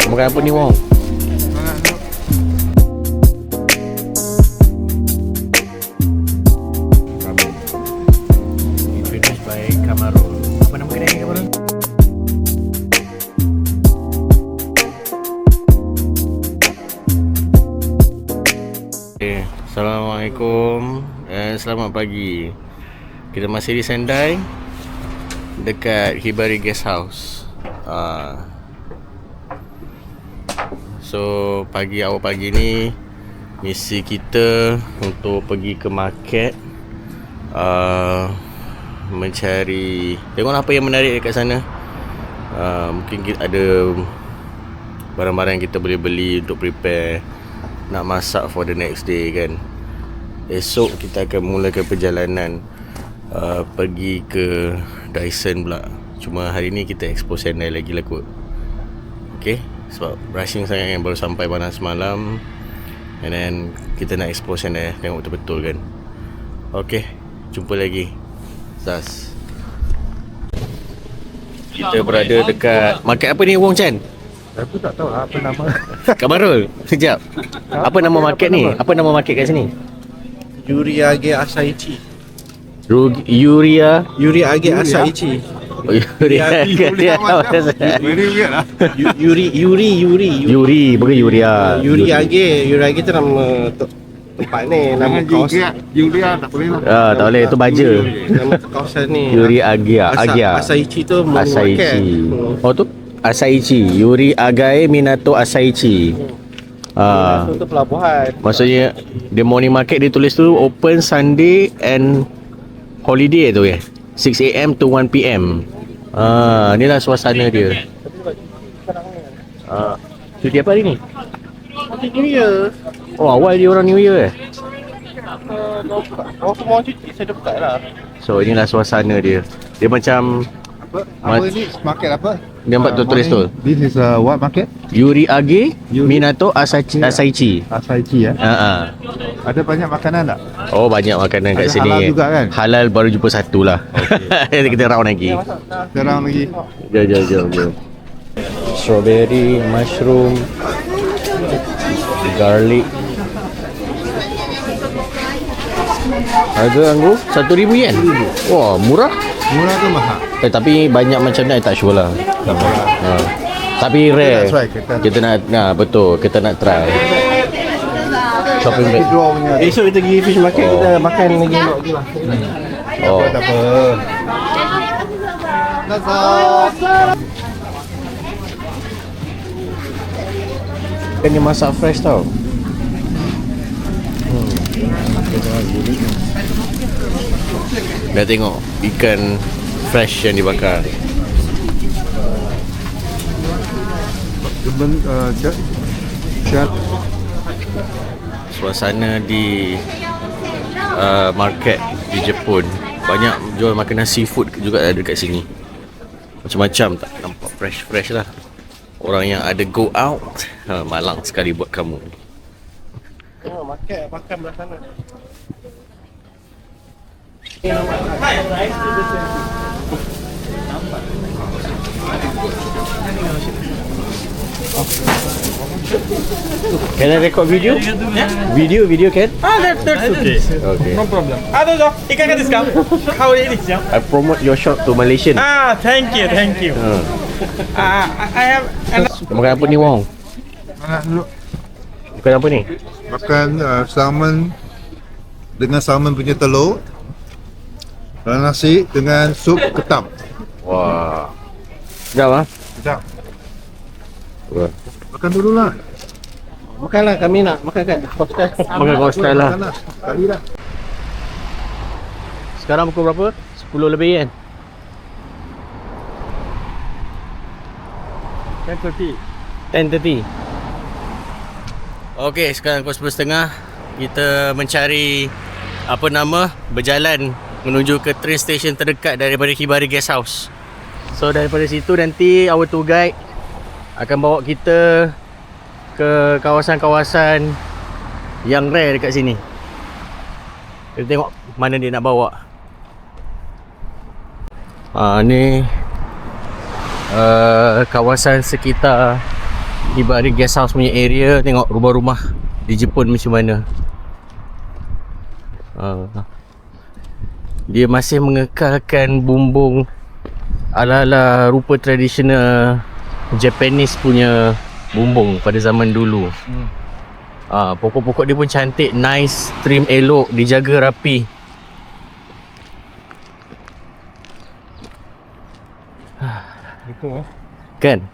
Makan apa ni Wong? Ramen. Introduced by Kamarul. Apa nama kedai ni Kamarul? Assalamualaikum dan selamat pagi. Kita masih di Sendai, dekat Hibari Guest House. So awal pagi ni misi kita untuk pergi ke market, mencari, tengok apa yang menarik dekat sana. Mungkin ada barang-barang yang kita boleh beli untuk prepare nak masak for the next day kan. Esok kita akan mulakan perjalanan pergi ke Dyson pula. Cuma hari ni kita expose Sendai lagi lah kot. Okay, sebab rushing sangat kan, baru sampai panas semalam. And then kita nak expose Sendai, tengok betul-betul kan. Okay, jumpa lagi. Zaz. Kita berada dekat market apa ni Wong Chan? Aku tak tahu apa nama. Kamarul, sekejap. Apa nama market ni? Apa nama market kat sini? Yuriage Asaichi. Yuria Asaichi. Yuri bukan Yuria. Yuriage tu nama tempat ni, nama kawasan. Yuria tak boleh lah. Tak boleh, itu baja. Nama kawasan ni. Yuri Agia. Asaichi tu Asaichi. Oh tu Asaichi. Yuri Agae Minato Asaichi. Itu pelabuhan. Maksudnya the morning market dia tulis tu open Sunday and holiday tu ya. 6 AM to 1 PM. Inilah suasana dia. Cuti apa hari ni? New Year. Oh, awal dia orang New Year Orang semua cuti, saya dah buka lah. So inilah suasana dia. Dia macam Apa ni? Market apa? dia nampak tu tulis tu. This is what market? Yuri Age Minato Asaichi. Asaichi ya. Ada banyak makanan tak? Oh, banyak makanan kat Ada sini. halal juga kan? Halal baru jumpa satu lah. Okay. Kita round lagi. Sekarang lagi. Jom. Strawberry, mushroom, garlic. Harga anggur 1,000 yen. Wah, murah. Murah ke mahal? Tapi banyak macam ni I tak sure lah. Tapi rare. Kita nak try, Kita nak betul, kita nak try. Shopping bag. Draw punya. Esok kita pergi fish market, kita makan lagi lagi lah. Oh. Tak apa. Ikan dia masak fresh tau. Dah tengok ikan fresh yang dibakar. Suasana di market di Jepun, banyak jual makanan seafood juga ada dekat sini. Macam-macam, tak nampak fresh lah. Orang yang ada go out, malang sekali buat kamu. Market makan belah sana. Can I record video? Video can? That's okay. Okay. No problem. どうぞいかがですか？香りいいですよ。 I promote your shop to Malaysian. Thank you. I have Makan apa ni Wong? Makan apa ni? Makan salmon dengan salmon punya telur. Dan nasi dengan sup ketam. Wah. Sedap ah? Sekejap. Wah. Makan dulu lah. Makanlah, kami nak makan kan. Makan kau style lah. Makan lah. Sekali lah. Sekarang pukul berapa? 10 lebih kan? 10:30. Okey, sekarang pukul 10.30. Kita mencari berjalan menuju ke train station terdekat daripada Hibari Guest House. So daripada situ nanti our tour guide akan bawa kita ke kawasan-kawasan yang rare dekat sini. Kita tengok mana dia nak bawa. Ni kawasan sekitar Tiba ada guest house punya area. Tengok rumah-rumah di Jepun macam mana. Dia masih mengekalkan bumbung ala-ala rupa tradisional Japanese punya bumbung pada zaman dulu. Pokok-pokok dia pun cantik, nice, trim elok, dijaga rapi. Betul Kan?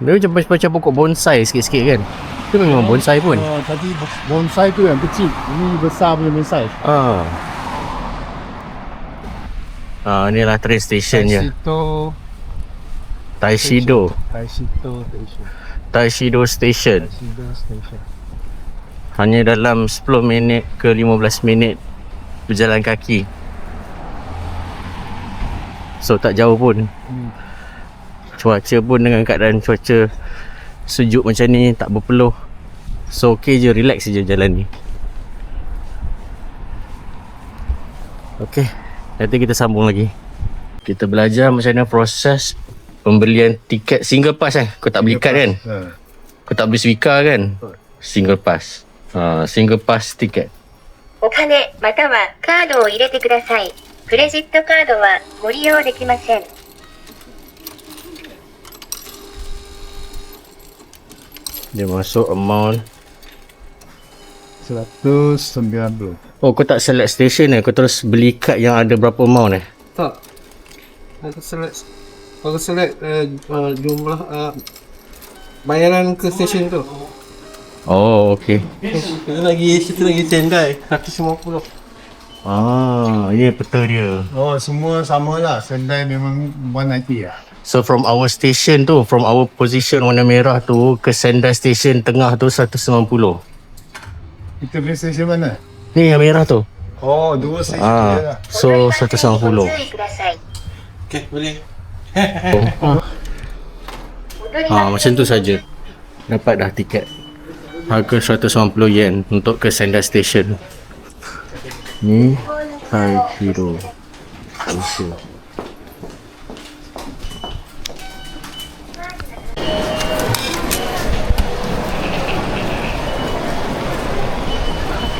Dia macam pokok bonsai sikit-sikit kan? Itu memang bonsai pun. Tadi bonsai tu yang kecil. Ini besar punya bonsai. Inilah train station je. Taishido Station. Hanya dalam 10 minit ke 15 minit berjalan kaki. So tak jauh pun. Cuaca pun dengan keadaan cuaca sejuk macam ni, tak berpeluh. So okey je, relax je jalan ni. Okey, nanti kita sambung lagi. Kita belajar macam mana proses pembelian tiket single pass kan. Kau tak beli kad kan? Kau tak beli speaker kan? Single pass. Single pass tiket. お金またはカードを入れてください。クレジットカードはご利用できません。 Dia masuk amount 190. Oh, kau tak select station kau terus beli kad yang ada berapa amount Tak. Aku select jumlah bayaran ke stesen tu. Oh, okey. Kita lagi sendai 150. Ini peta dia. Oh, semua sama lah. Sendai memang 190 lah. So from our station tu, from our position warna merah tu ke Sendai station tengah tu 190. Kita beli stesen mana? Ni yang merah tu. Oh, dua stesen je lah. So 190. ご注意ください。 Okey, boleh. Macam tu saja. Dapat dah tiket. Harga 190 yen untuk ke Sendai station. Ni Taihiro.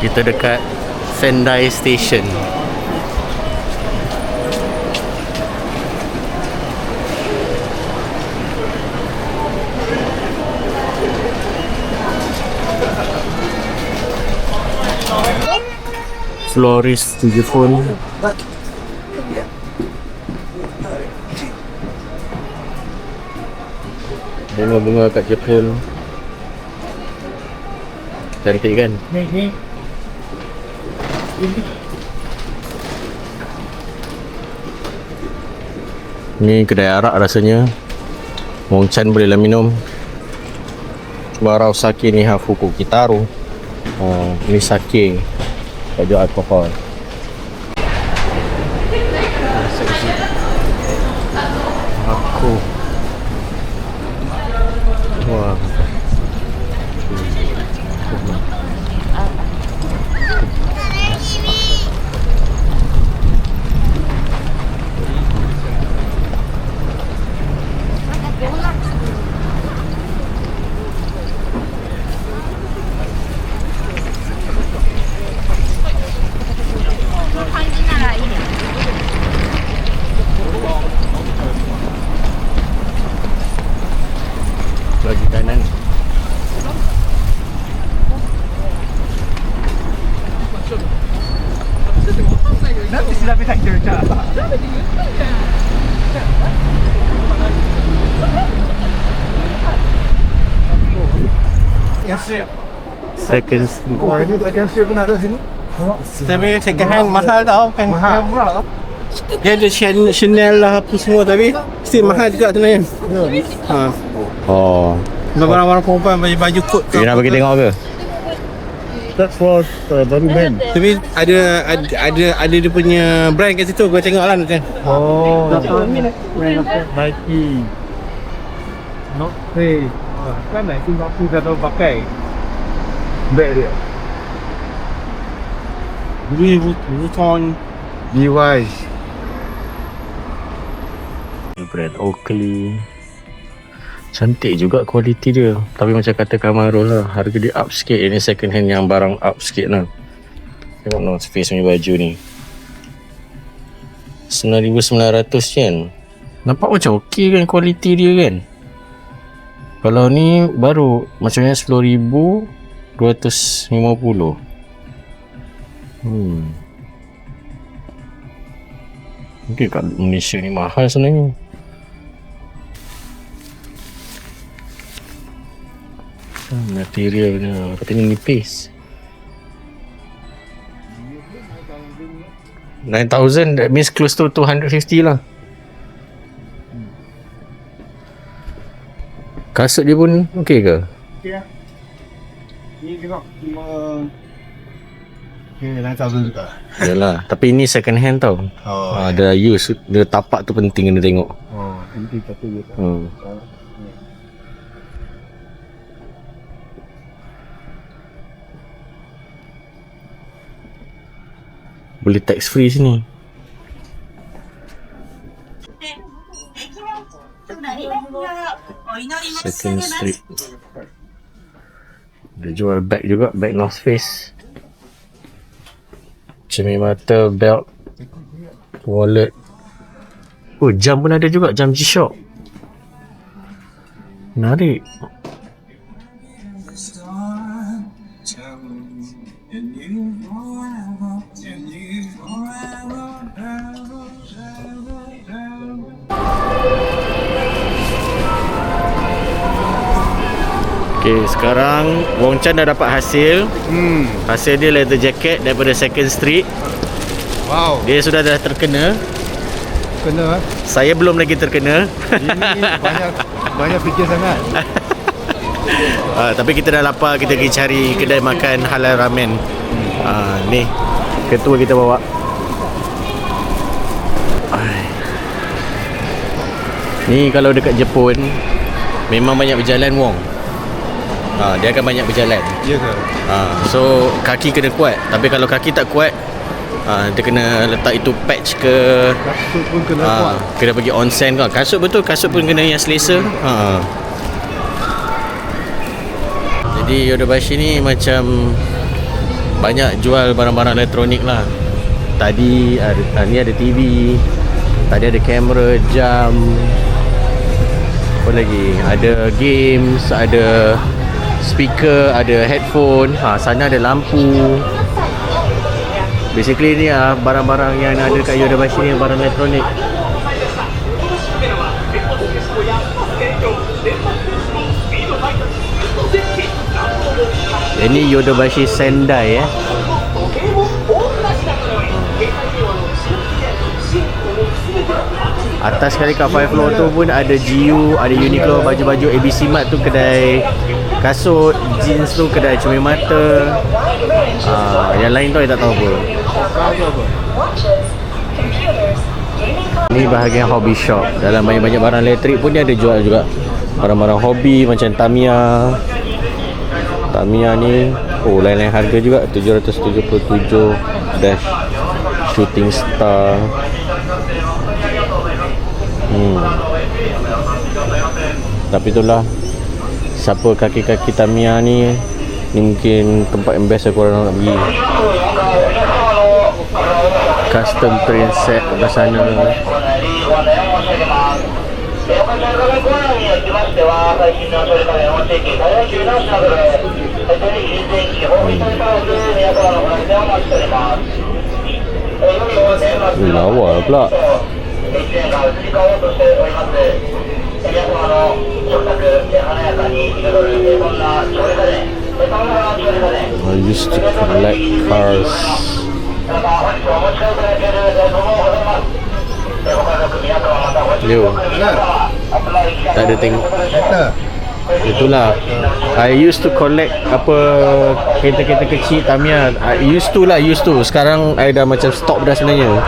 Kita dekat Sendai Station. Florist to Jepun. Bunga-bunga kat Jepun. Cantik kan? Ni kedai arak rasanya. Wong Chan bolehlah minum. Warau sake ni Hafuku Kitaro. Ni sake. Tak jual alkohol. Aku. Wah. Lagi kanan. Nanti sila petak cerita. Second. Ini tak cancel pun ada sini. Tapi second hand mahal tau. Mahal murah tau. Dia ada Chanel lah apa semua tapi still mahal juga sebenarnya. Oh. Barang-barang perempuan baju kot. You nak bagi tengok ke? That's for baru band. Tapi ada dia punya brand kat situ. Kau tengok lah nanti. Oh, Nike. Not say. Kan Nike aku dah tahu pakai. Bag dia. Louis Vuitton. Levi's. Brand Oakley. Cantik juga kualiti dia. Tapi macam kata Camaro lah, harga dia up sikit. Ini second hand yang barang up sikit lah. Tengok North Face punya baju ni 9,900 kan. Nampak macam okey kan kualiti dia kan. Kalau ni baru macamnya 10,250. Mungkin kat Malaysia ni mahal sebenarnya. Materialnya katanya nipis. 9,000, that means close to 250 lah. Kasut dia pun okey ke? Okey lah. Ni tengok cuma 9,000 juga. Yalah, tapi ni second hand tau. Ada use, dia tapak tu penting kena tengok. Nanti kata dia. Boleh tax free sini. Second Street. Dia jual bag juga, bag North Face. Cermin-mata, belt, wallet. Oh, jam pun ada juga, jam G-Shock. Menarik. Okay, sekarang Wong Chan dah dapat hasil. Hasil dia leather jacket daripada Second Street. Wow, Dia sudah dah terkena. kena Saya belum lagi terkena. ini banyak fikir sangat. Tapi kita dah lapar, kita pergi cari kedai makan halal ramen. Ni ketua kita bawa. Ni kalau dekat Jepun memang banyak berjalan Wong. Dia akan banyak berjalan. Ya ke? So kaki kena kuat. Tapi kalau kaki tak kuat, dia kena letak itu patch ke. Kasut pun kena kuat. Kena pergi onsen kan. Kasut betul, kasut pun kena yang selesa. Jadi Yodobashi ni macam banyak jual barang-barang elektronik lah. Tadi ni ada TV, tadi ada kamera, jam, apa lagi, ada games, ada speaker, ada headphone, sana ada lampu. Basically ni barang-barang yang ada kat Yodobashi ni, barang elektronik. Ini Yodobashi Sendai Atas sekali kat 5 floor tu pun ada GU, ada Uniqlo, baju-baju ABC Mart tu kedai kasut, jeans tu kedai cermin mata. Yang lain tu saya tak tahu apa. Ni bahagian hobby shop. Dalam banyak-banyak barang elektrik pun dia ada jual juga. Barang-barang hobi macam Tamiya. Tamiya ni lain-lain harga juga. 777 dash Shooting Star. Tapi itulah, siapa kaki-kaki Tamiya ni mungkin tempat yang best aku orang nak pergi. Custom print set kat sana. Lawa pula. I used to collect cars. Yo, tak ada tengok. Itulah, I used to collect apa kereta-kereta kecil Tamiya. I used to. Sekarang I dah macam stop dah sebenarnya.